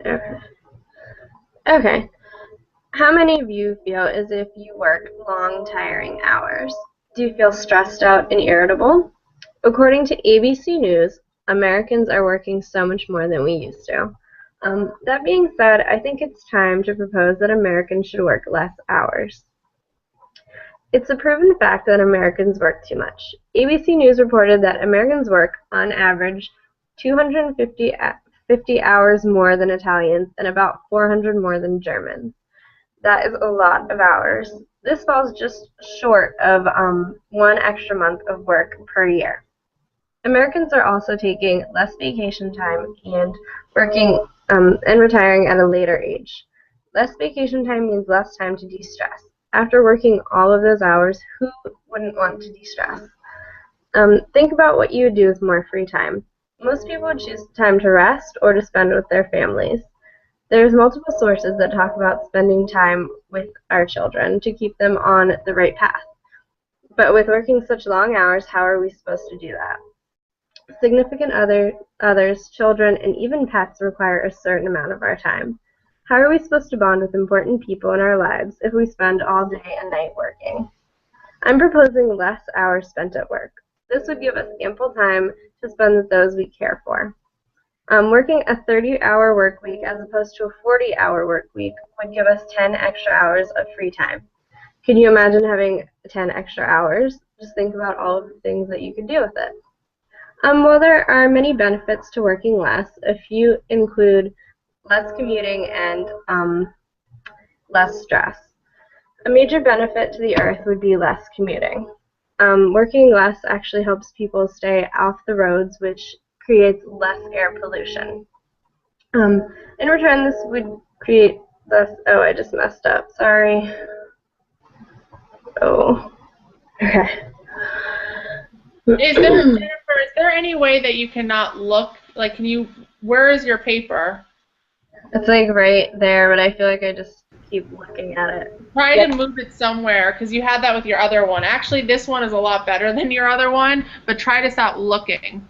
Okay. Okay. How many of you feel as if you work long, tiring hours? Do you feel stressed out and irritable? According to ABC News, Americans are working so much more than we used to. That being said, I think it's time to propose that Americans should work less hours. It's a proven fact that Americans work too much. ABC News reported that Americans work, on average, 250 hours more than Italians and about 400 more than Germans. That is a lot of hours. This falls just short of one extra month of work per year. Americans are also taking less vacation time and working and retiring at a later age. Less vacation time means less time to de-stress. After working all of those hours, who wouldn't want to de-stress? Think about what you would do with more free time. Most people would choose time to rest or to spend with their families. There's multiple sources that talk about spending time with our children to keep them on the right path. But with working such long hours, how are we supposed to do that? Others, children, and even pets require a certain amount of our time. How are we supposed to bond with important people in our lives if we spend all day and night working? I'm proposing less hours spent at work. This would give us ample time to spend with those we care for. Working a 30-hour work week as opposed to a 40-hour work week would give us 10 extra hours of free time. Can you imagine having 10 extra hours? Just think about all of the things that you could do with it. While there are many benefits to working less, a few include less commuting and less stress. A major benefit to the earth would be less commuting. Working less actually helps people stay off the roads, which creates less air pollution. In return, this would create less. Oh, I just messed up. Sorry. Oh. Okay. Jennifer, is there any way that you cannot look? Like, where is your paper? It's like right there, but I feel like I just keep looking at it. Try to move it somewhere, because you had that with your other one. Actually, this one is a lot better than your other one, but try to stop looking.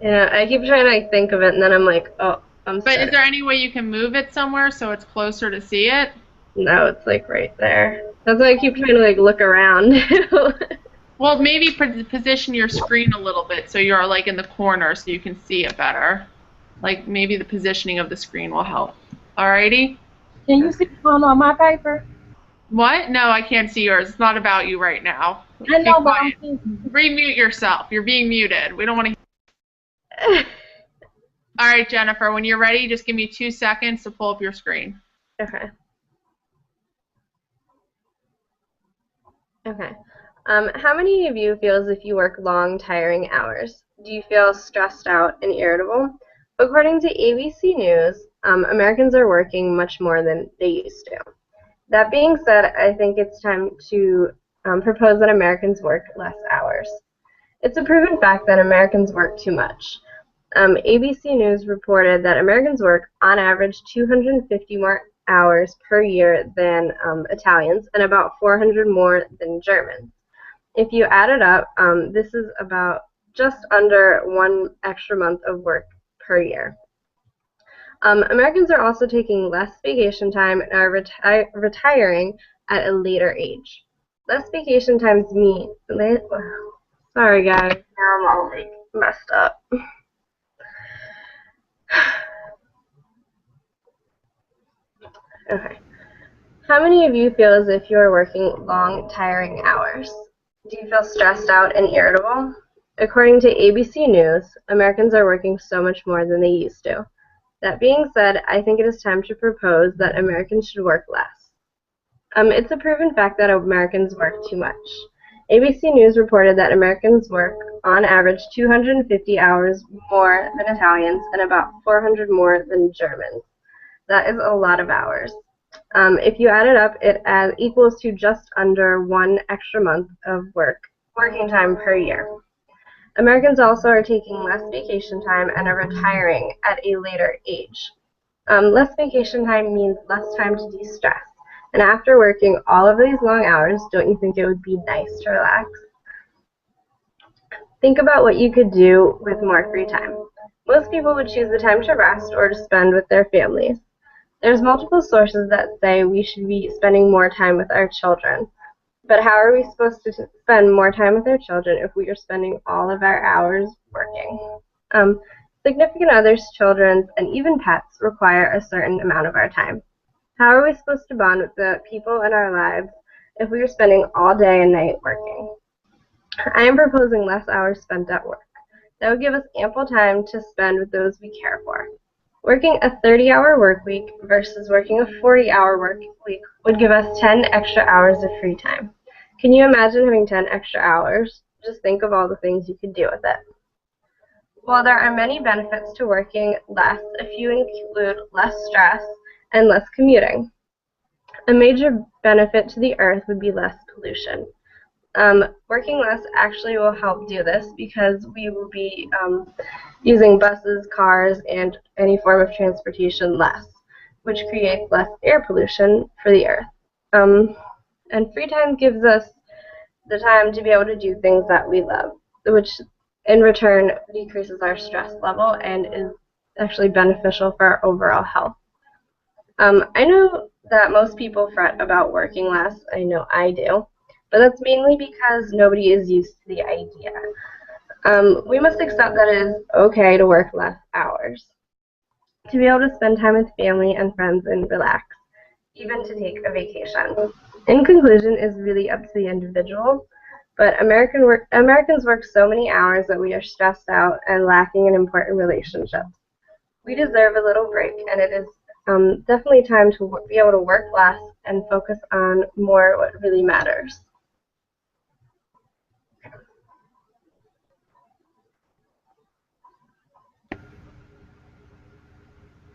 Yeah, I keep trying to like, think of it, and then I'm like, oh, I'm But stuck. is there any way you can move it somewhere so it's closer to see it? No, it's like right there. That's why I keep trying to like look around. Well, maybe position your screen a little bit so you're like in the corner so you can see it better. Like maybe the positioning of the screen will help. Alrighty? Can you see one on my paper? What? No, I can't see yours. It's not about you right now. I Be know, but I'm quiet. thinking. Remute yourself. You're being muted. We don't want to. All right, Jennifer, when you're ready, just give me 2 seconds to pull up your screen. Okay. Okay. How many of you feel as if you work long, tiring hours? Do you feel stressed out and irritable? According to ABC News, Americans are working much more than they used to. That being said, I think it's time to propose that Americans work less hours. It's a proven fact that Americans work too much. ABC News reported that Americans work, on average, 250 more hours per year than Italians and about 400 more than Germans. If you add it up, this is about just under one extra month of work per year. Americans are also taking less vacation time and are retiring at a later age. Less vacation times mean, sorry guys, now I'm all like messed up. Okay. How many of you feel as if you are working long, tiring hours? Do you feel stressed out and irritable? According to ABC News, Americans are working so much more than they used to. That being said, I think it is time to propose that Americans should work less. It's a proven fact that Americans work too much. ABC News reported that Americans work, on average, 250 hours more than Italians and about 400 more than Germans. That is a lot of hours. If you add it up, it equals to just under one extra month of working time per year. Americans also are taking less vacation time and are retiring at a later age. Less vacation time means less time to de-stress. And after working all of these long hours, don't you think it would be nice to relax? Think about what you could do with more free time. Most people would choose the time to rest or to spend with their families. There's multiple sources that say we should be spending more time with our children. But how are we supposed to spend more time with our children if we are spending all of our hours working? Um, Significant others, children, and even pets require a certain amount of our time. How are we supposed to bond with the people in our lives if we are spending all day and night working? I am proposing less hours spent at work. That would give us ample time to spend with those we care for. Working a 30-hour work week versus working a 40-hour work week would give us 10 extra hours of free time. Can you imagine having 10 extra hours? Just think of all the things you could do with it. While there are many benefits to working less, a few include less stress and less commuting. A major benefit to the earth would be less pollution. Working less actually will help do this because we will be using buses, cars, and any form of transportation less, which creates less air pollution for the earth. And free time gives us the time to be able to do things that we love, which in return decreases our stress level and is actually beneficial for our overall health. I know that most people fret about working less. I know I do. But that's mainly because nobody is used to the idea. We must accept that it is okay to work less hours, to be able to spend time with family and friends and relax, even to take a vacation. In conclusion, is really up to the individual, but Americans work so many hours that we are stressed out and lacking in important relationships. We deserve a little break, and it is definitely time to be able to work less and focus on more what really matters.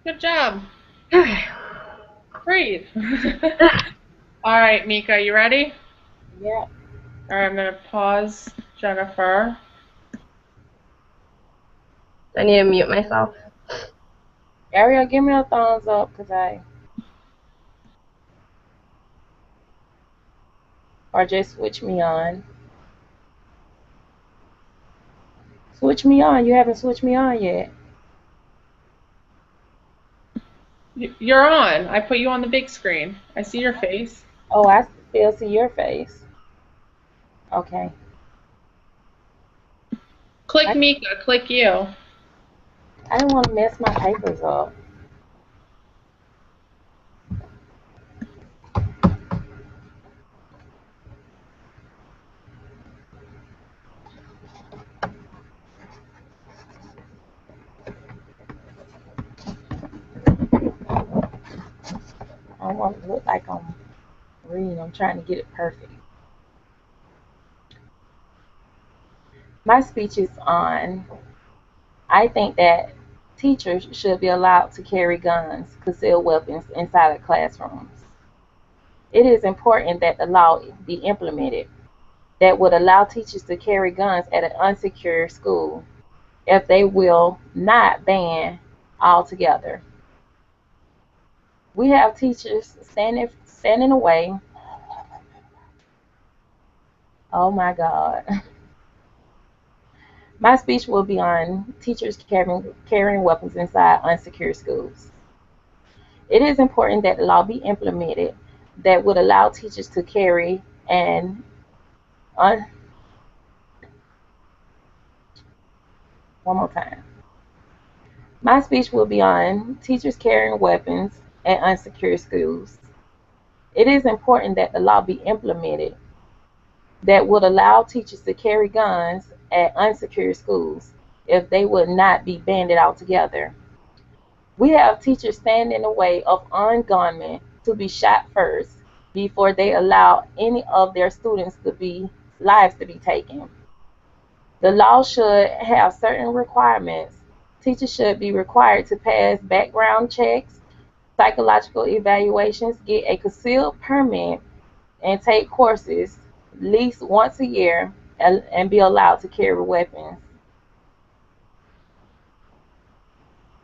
Good job. Okay. Breathe. All right, Mika, you ready? Yeah. All right, I'm going to pause Jennifer. I need to mute myself. Ariel, give me a thumbs up, or just switch me on. Switch me on. You haven't switched me on yet. You're on. I put you on the big screen. I see your face. Oh, I still see your face. Okay. Click Mika, click you. I didn't want to mess my papers up. I don't want to look like I'm reading. I'm trying to get it perfect. My speech is on, I think that teachers should be allowed to carry guns, concealed weapons inside of classrooms. It is important that the law be implemented that would allow teachers to carry guns at an unsecured school if they will not ban altogether. We have teachers standing away. Oh my God. My speech will be on teachers carrying weapons inside unsecured schools. It is important that the law be implemented that would allow teachers to carry an one more time. My speech will be on teachers carrying weapons at unsecured schools. It is important that the law be implemented that would allow teachers to carry guns at unsecured schools if they would not be banned altogether. We have teachers standing in the way of armed gunmen to be shot first before they allow any of their students lives to be taken. The law should have certain requirements. Teachers should be required to pass background checks, psychological evaluations, get a concealed permit, and take courses at least once a year and be allowed to carry weapons.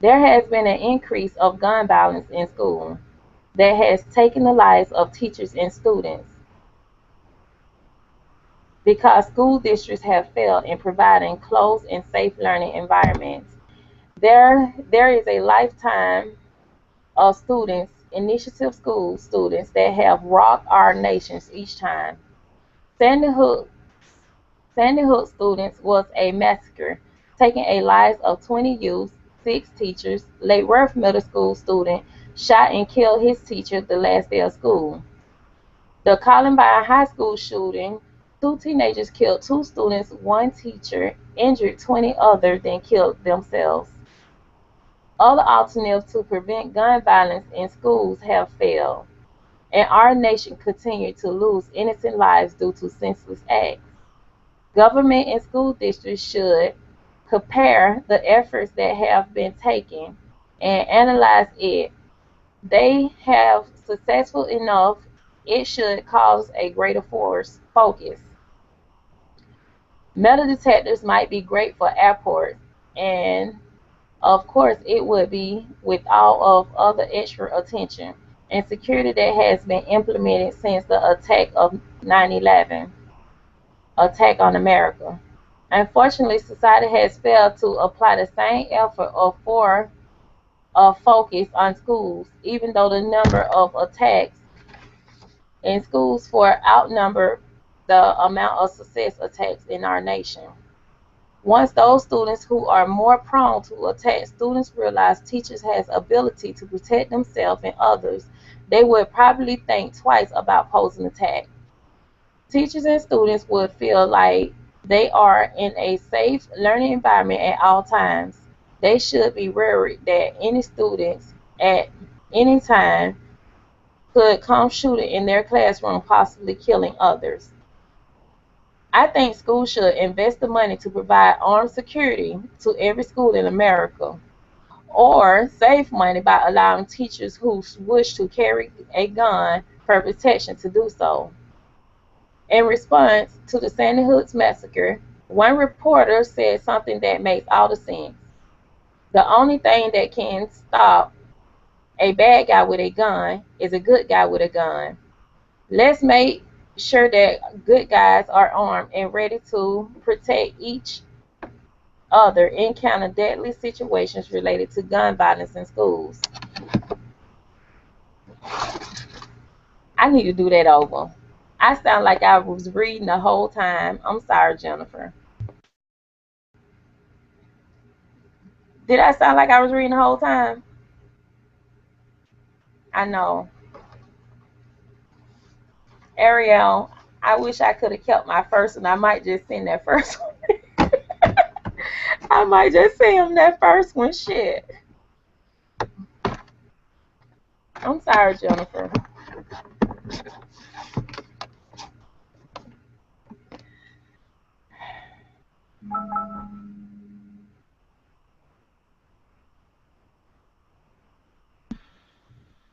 There has been an increase of gun violence in school that has taken the lives of teachers and students because school districts have failed in providing closed and safe learning environments. There is a lifetime of students, initiative school students, that have rocked our nations each time. Sandy Hook Sandy Hook students was a massacre, taking a lives of 20 youths, 6 teachers. Lake Worth Middle School student shot and killed his teacher the last day of school. The Columbine High School shooting, 2 teenagers killed 2 students, 1 teacher, injured 20 others, then killed themselves. Other alternatives to prevent gun violence in schools have failed, and our nation continues to lose innocent lives due to senseless acts. Government and school districts should compare the efforts that have been taken and analyze it. They have successful enough, it should cause a greater focus. Metal detectors might be great for airports, and of course it would be with all of other extra attention and security that has been implemented since the attack of 9/11, attack on America. Unfortunately, society has failed to apply the same effort of focus on schools, even though the number of attacks in schools far outnumber the amount of success attacks in our nation. Once those students who are more prone to attack students realize teachers has ability to protect themselves and others, they would probably think twice about posing attack. Teachers and students would feel like they are in a safe learning environment at all times. They should be worried that any students at any time could come shooting in their classroom, possibly killing others. I think schools should invest the money to provide armed security to every school in America, or save money by allowing teachers who wish to carry a gun for protection to do so. In response to the Sandy Hook massacre, one reporter said something that makes all the sense. The only thing that can stop a bad guy with a gun is a good guy with a gun. Let's make sure that good guys are armed and ready to protect each other, encounter deadly situations related to gun violence in schools. I need to do that over. I sound like I was reading the whole time. I'm sorry, Jennifer. Did I sound like I was reading the whole time? I know. Ariel, I wish I could have kept my first one. I might just send that first one. I might just send him that first one. Shit. I'm sorry, Jennifer.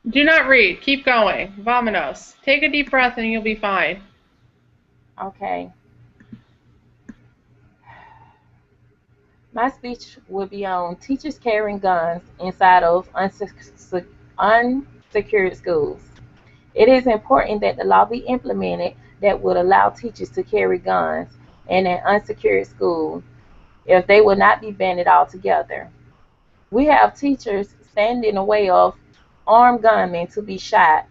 Do not read. Keep going. Vamonos. Take a deep breath and you'll be fine. Okay. My speech will be on teachers carrying guns inside of unsecured schools. It is important that the law be implemented that would allow teachers to carry guns in an unsecured school if they will not be banned altogether. We have teachers standing in the way of armed gunmen to be shot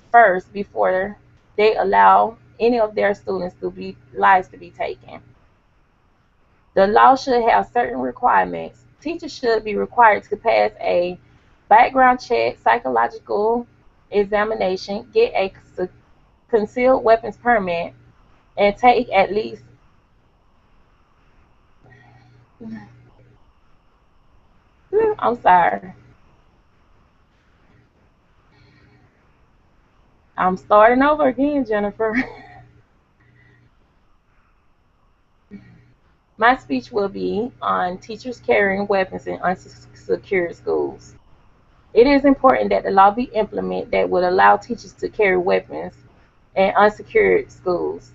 first before they allow any of their students to be lives to be taken. The law should have certain requirements. Teachers should be required to pass a background check, psychological examination, get a concealed weapons permit, and take at least I'm sorry. I'm starting over again, Jennifer. My speech will be on teachers carrying weapons in unsecured schools. It is important that the law be implemented that would allow teachers to carry weapons in unsecured schools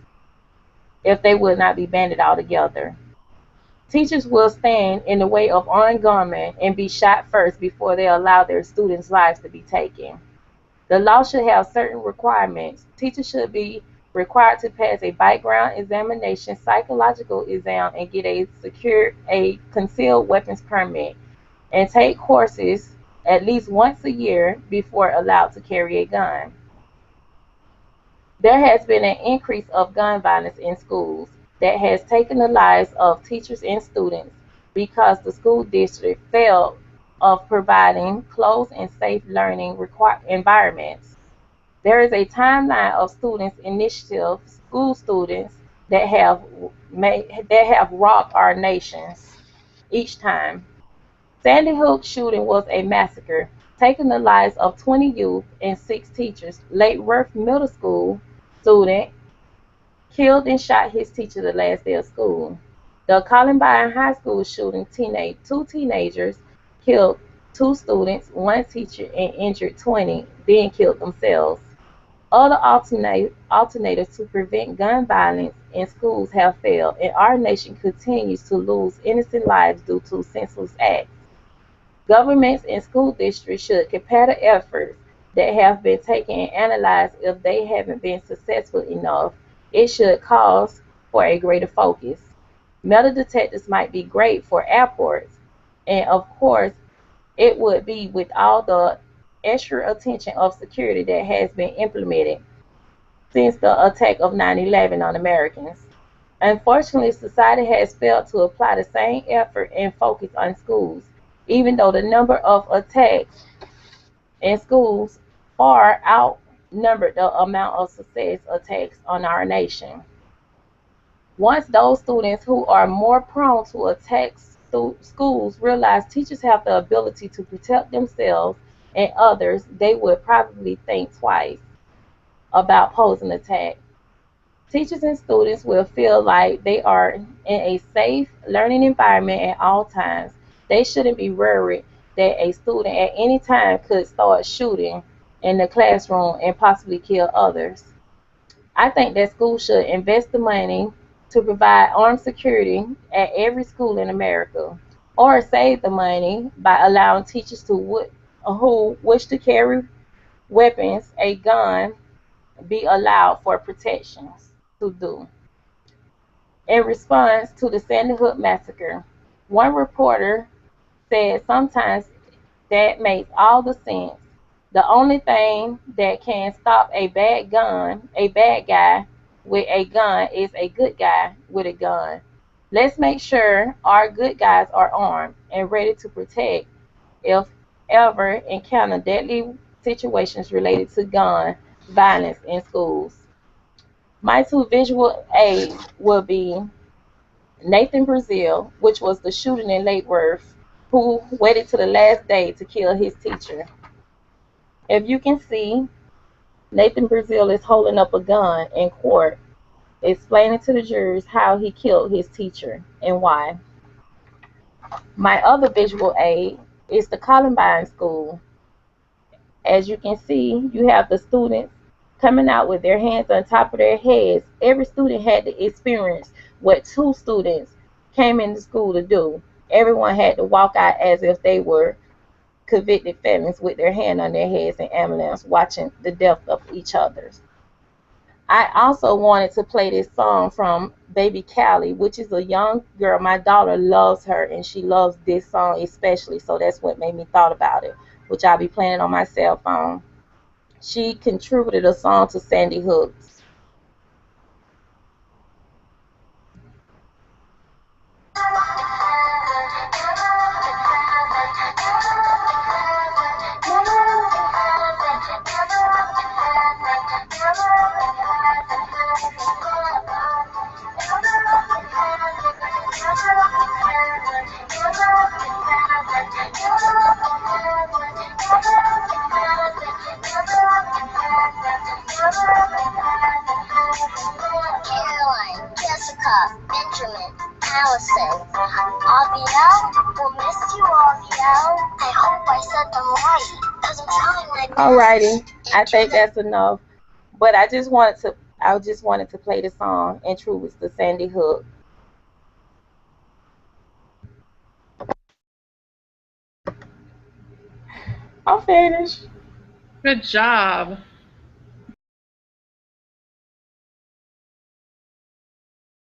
if they would not be banned altogether. Teachers will stand in the way of armed gunmen and be shot first before they allow their students' lives to be taken. The law should have certain requirements. Teachers should be required to pass a background examination, psychological exam, and get a concealed weapons permit. and take courses at least once a year before allowed to carry a gun. There has been an increase of gun violence in schools that has taken the lives of teachers and students because the school district failed of providing closed and safe learning environments. There is a timeline of students' initiatives, school students that have rocked our nations each time. Sandy Hook shooting was a massacre, taking the lives of 20 youth and 6 teachers. Lake Worth Middle School student killed and shot his teacher the last day of school. The Columbine High School shooting, two teenagers killed 2 students, 1 teacher, and injured 20, then killed themselves. Other alternatives to prevent gun violence in schools have failed, and our nation continues to lose innocent lives due to senseless acts. Governments and school districts should compare the efforts that have been taken and analyze if they haven't been successful enough. It should cause for a greater focus. Metal detectors might be great for airports, and of course, it would be with all the extra attention of security that has been implemented since the attack of 9/11 on Americans. Unfortunately, society has failed to apply the same effort and focus on schools, even though the number of attacks in schools far outnumbered the amount of success attacks on our nation. Once those students who are more prone to attacks schools realize teachers have the ability to protect themselves and others, they would probably think twice about posing an attack. Teachers and students will feel like they are in a safe learning environment at all times. They shouldn't be worried that a student at any time could start shooting in the classroom and possibly kill others. I think that schools should invest the money to provide armed security at every school in America, or save the money by allowing teachers who wish to carry weapons, a gun, be allowed for protections to do. In response to the Sandy Hook massacre, one reporter said sometimes that makes all the sense. The only thing that can stop a bad guy with a gun is a good guy with a gun. Let's make sure our good guys are armed and ready to protect if ever encounter deadly situations related to gun violence in schools. My 2 visual aids will be Nathan Brazil, which was the shooter in Lake Worth, who waited to the last day to kill his teacher. If you can see, Nathan Brazil is holding up a gun in court, explaining to the jurors how he killed his teacher and why. My other visual aid is the Columbine School. As you can see, you have the students coming out with their hands on top of their heads. Every student had to experience what 2 students came into school to do. Everyone had to walk out as if they were convicted felons with their hand on their heads in ambulance watching the death of each other. I also wanted to play this song from Baby Callie, which is a young girl. My daughter loves her and she loves this song especially, so that's what made me thought about it, which I'll be playing on my cell phone. She contributed a song to Sandy Hook. Caroline, Jessica, Benjamin, Allison, Abiel, we'll miss you, Abiel. I hope I said them right, because I'm trying my best. Alrighty, I think that's enough. But I just wanted to play the song and true it's the Sandy Hook. I'm finished. Good job.